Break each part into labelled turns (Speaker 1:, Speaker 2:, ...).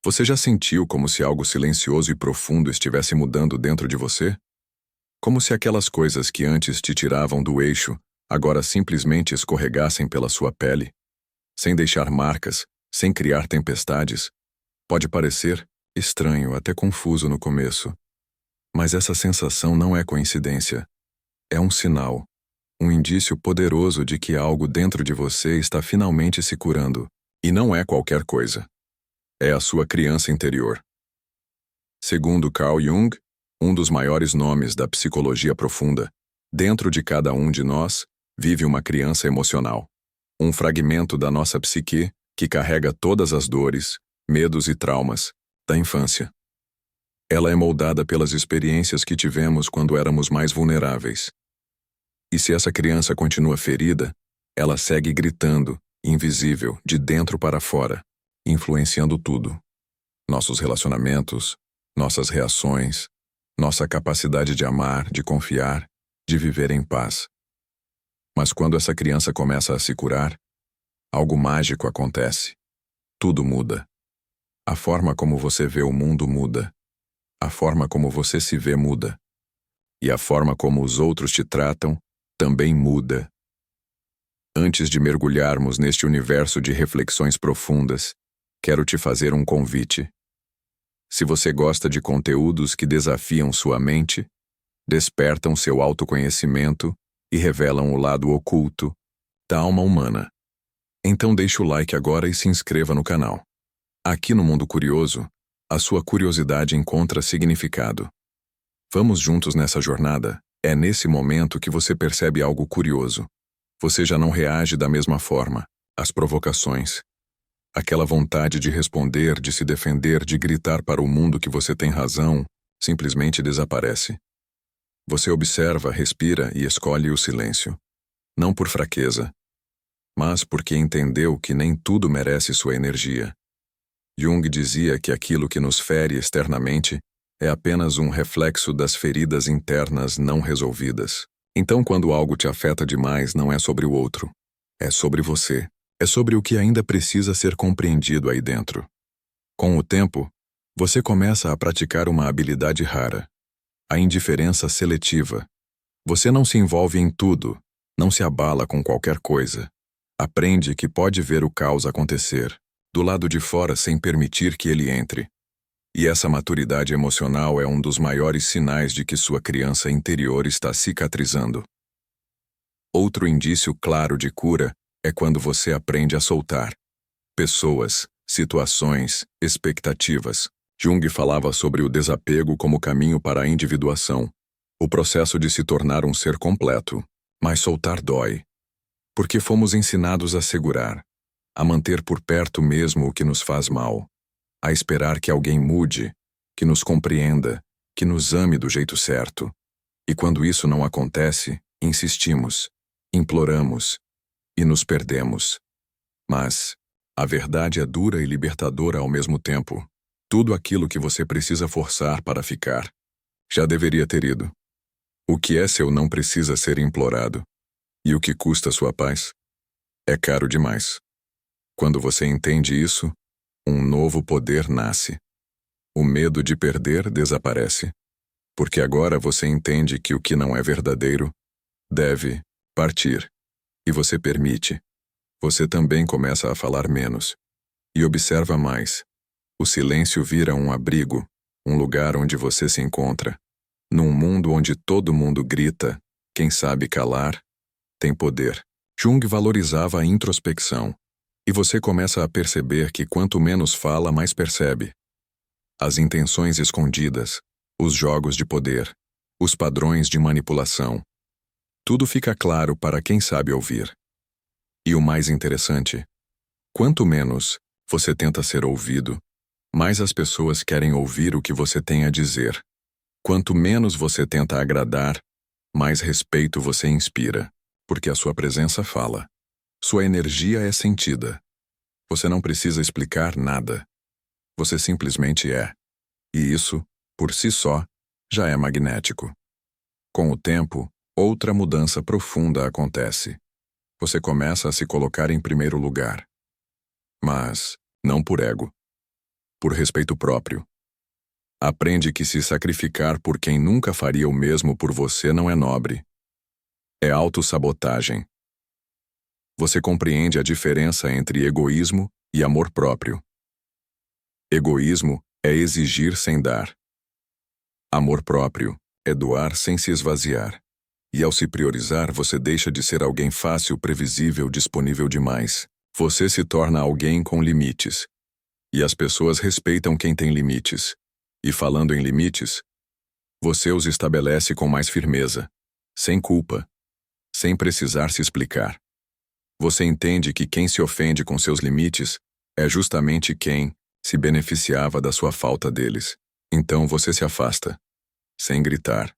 Speaker 1: Você já sentiu como se algo silencioso e profundo estivesse mudando dentro de você? Como se aquelas coisas que antes te tiravam do eixo agora simplesmente escorregassem pela sua pele, sem deixar marcas, sem criar tempestades? Pode parecer estranho, até confuso no começo, mas essa sensação não é coincidência. É um sinal, um indício poderoso de que algo dentro de você está finalmente se curando. E não é qualquer coisa. É a sua criança interior. Segundo Carl Jung, um dos maiores nomes da psicologia profunda, dentro de cada um de nós vive uma criança emocional. Um fragmento da nossa psique que carrega todas as dores, medos e traumas da infância. Ela é moldada pelas experiências que tivemos quando éramos mais vulneráveis. E se essa criança continua ferida, ela segue gritando, invisível, de dentro para fora, influenciando tudo. Nossos relacionamentos, nossas reações, nossa capacidade de amar, de confiar, de viver em paz. Mas quando essa criança começa a se curar, algo mágico acontece. Tudo muda. A forma como você vê o mundo muda. A forma como você se vê muda. E a forma como os outros te tratam também muda. Antes de mergulharmos neste universo de reflexões profundas, quero te fazer um convite. Se você gosta de conteúdos que desafiam sua mente, despertam seu autoconhecimento e revelam o lado oculto da alma humana, então deixe o like agora e se inscreva no canal. Aqui no Mundo Curioso, a sua curiosidade encontra significado. Vamos juntos nessa jornada? É nesse momento que você percebe algo curioso. Você já não reage da mesma forma às provocações. Aquela vontade de responder, de se defender, de gritar para o mundo que você tem razão, simplesmente desaparece. Você observa, respira e escolhe o silêncio. Não por fraqueza, mas porque entendeu que nem tudo merece sua energia. Jung dizia que aquilo que nos fere externamente é apenas um reflexo das feridas internas não resolvidas. Então, quando algo te afeta demais, não é sobre o outro. É sobre você. É sobre o que ainda precisa ser compreendido aí dentro. Com o tempo, você começa a praticar uma habilidade rara. A indiferença seletiva. Você não se envolve em tudo, não se abala com qualquer coisa. Aprende que pode ver o caos acontecer, do lado de fora sem permitir que ele entre. E essa maturidade emocional é um dos maiores sinais de que sua criança interior está cicatrizando. Outro indício claro de cura é quando você aprende a soltar pessoas, situações, expectativas. Jung falava sobre o desapego como caminho para a individuação, o processo de se tornar um ser completo. Mas soltar dói, porque fomos ensinados a segurar, a manter por perto mesmo o que nos faz mal, a esperar que alguém mude, que nos compreenda, que nos ame do jeito certo. E quando isso não acontece, insistimos, imploramos e nos perdemos. Mas a verdade é dura e libertadora ao mesmo tempo. Tudo aquilo que você precisa forçar para ficar já deveria ter ido. O que é seu não precisa ser implorado. E o que custa sua paz é caro demais. Quando você entende isso, um novo poder nasce. O medo de perder desaparece, porque agora você entende que o que não é verdadeiro deve partir. E você permite. Você também começa a falar menos. E observa mais. O silêncio vira um abrigo, um lugar onde você se encontra. Num mundo onde todo mundo grita, quem sabe calar, tem poder. Jung valorizava a introspecção. E você começa a perceber que quanto menos fala, mais percebe. As intenções escondidas, os jogos de poder, os padrões de manipulação. Tudo fica claro para quem sabe ouvir. E o mais interessante, quanto menos você tenta ser ouvido, mais as pessoas querem ouvir o que você tem a dizer. Quanto menos você tenta agradar, mais respeito você inspira, porque a sua presença fala. Sua energia é sentida. Você não precisa explicar nada. Você simplesmente é. E isso, por si só, já é magnético. Com o tempo, outra mudança profunda acontece. Você começa a se colocar em primeiro lugar. Mas não por ego. por respeito próprio. Aprende que se sacrificar por quem nunca faria o mesmo por você não é nobre. É autossabotagem. Você compreende a diferença entre egoísmo e amor próprio. Egoísmo é exigir sem dar. Amor próprio é doar sem se esvaziar. E ao se priorizar, você deixa de ser alguém fácil, previsível, disponível demais. Você se torna alguém com limites. E as pessoas respeitam quem tem limites. E falando em limites, você os estabelece com mais firmeza, sem culpa, sem precisar se explicar. Você entende que quem se ofende com seus limites é justamente quem se beneficiava da sua falta deles. Então você se afasta, sem gritar,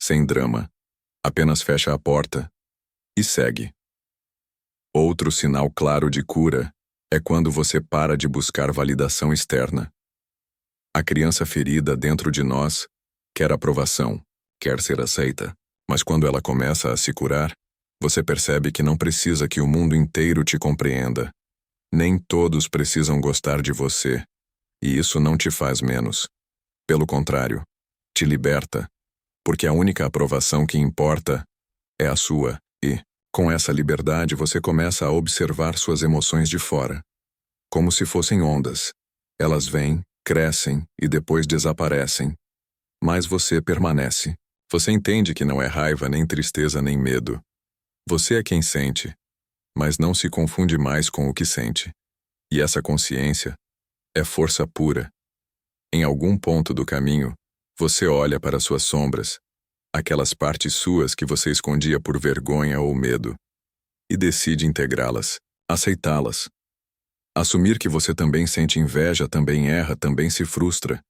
Speaker 1: sem drama, apenas fecha a porta e segue. Outro sinal claro de cura é quando você para de buscar validação externa. A criança ferida dentro de nós quer aprovação, quer ser aceita, mas quando ela começa a se curar, você percebe que não precisa que o mundo inteiro te compreenda. Nem todos precisam gostar de você, e isso não te faz menos. Pelo contrário, te liberta, porque a única aprovação que importa é a sua, e, com essa liberdade, você começa a observar suas emoções de fora, como se fossem ondas. Elas vêm, crescem e depois desaparecem. Mas você permanece. Você entende que não é raiva, nem tristeza, nem medo. Você é quem sente, mas não se confunde mais com o que sente. E essa consciência é força pura. Em algum ponto do caminho, você olha para suas sombras, aquelas partes suas que você escondia por vergonha ou medo, e decide integrá-las, aceitá-las. Assumir que você também sente inveja, também erra, também se frustra,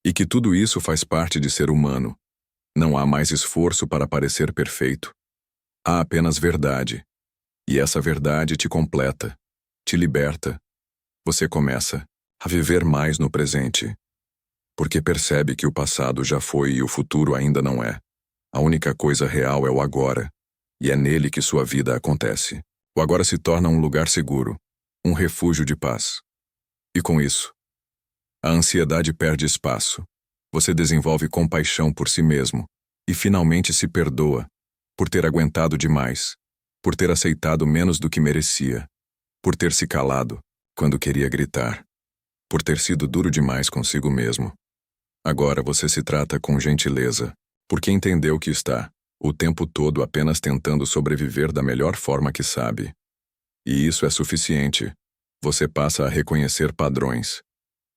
Speaker 1: e que tudo isso faz parte de ser humano. Não há mais esforço para parecer perfeito. Há apenas verdade. E essa verdade te completa, te liberta. Você começa a viver mais no presente, porque percebe que o passado já foi e o futuro ainda não é. A única coisa real é o agora, e é nele que sua vida acontece. O agora se torna um lugar seguro, um refúgio de paz. E com isso, a ansiedade perde espaço. Você desenvolve compaixão por si mesmo e finalmente se perdoa por ter aguentado demais, por ter aceitado menos do que merecia, por ter se calado quando queria gritar, por ter sido duro demais consigo mesmo. Agora você se trata com gentileza, porque entendeu que está, o tempo todo, apenas tentando sobreviver da melhor forma que sabe. E isso é suficiente. Você passa a reconhecer padrões.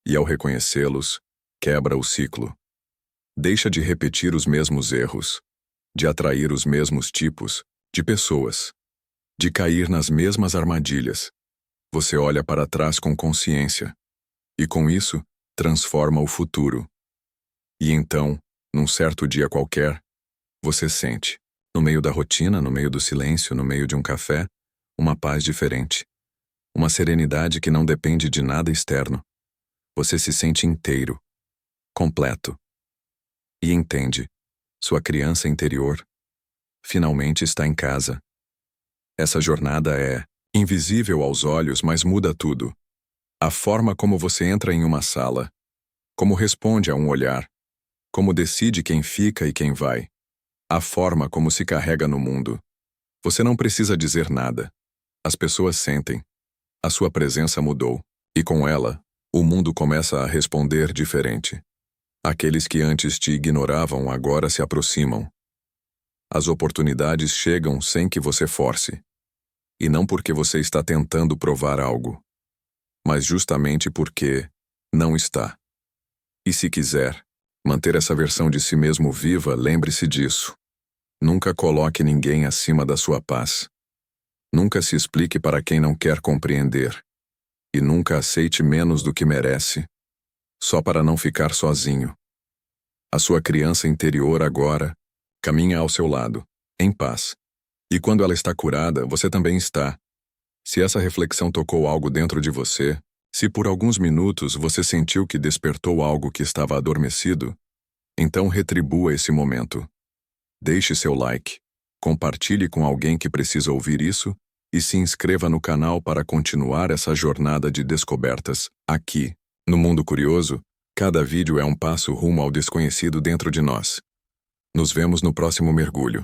Speaker 1: E ao reconhecê-los, quebra o ciclo. Deixa de repetir os mesmos erros, de atrair os mesmos tipos de pessoas, de cair nas mesmas armadilhas. Você olha para trás com consciência. E com isso, transforma o futuro. E então, num certo dia qualquer, você sente, no meio da rotina, no meio do silêncio, no meio de um café, uma paz diferente. Uma serenidade que não depende de nada externo. Você se sente inteiro, completo. E entende, sua criança interior finalmente está em casa. Essa jornada é invisível aos olhos, mas muda tudo. A forma como você entra em uma sala, como responde a um olhar, como decide quem fica e quem vai, a forma como se carrega no mundo. Você não precisa dizer nada. As pessoas sentem. A sua presença mudou, e com ela, o mundo começa a responder diferente. Aqueles que antes te ignoravam agora se aproximam. As oportunidades chegam sem que você force. E não porque você está tentando provar algo, mas justamente porque não está. E se quiser manter essa versão de si mesmo viva, lembre-se disso. Nunca coloque ninguém acima da sua paz. Nunca se explique para quem não quer compreender. E nunca aceite menos do que merece, só para não ficar sozinho. A sua criança interior agora caminha ao seu lado, em paz. E quando ela está curada, você também está. Se essa reflexão tocou algo dentro de você, se por alguns minutos você sentiu que despertou algo que estava adormecido, então retribua esse momento. Deixe seu like, compartilhe com alguém que precisa ouvir isso e se inscreva no canal para continuar essa jornada de descobertas aqui No mundo curioso, cada vídeo é um passo rumo ao desconhecido dentro de nós. Nos vemos no próximo mergulho.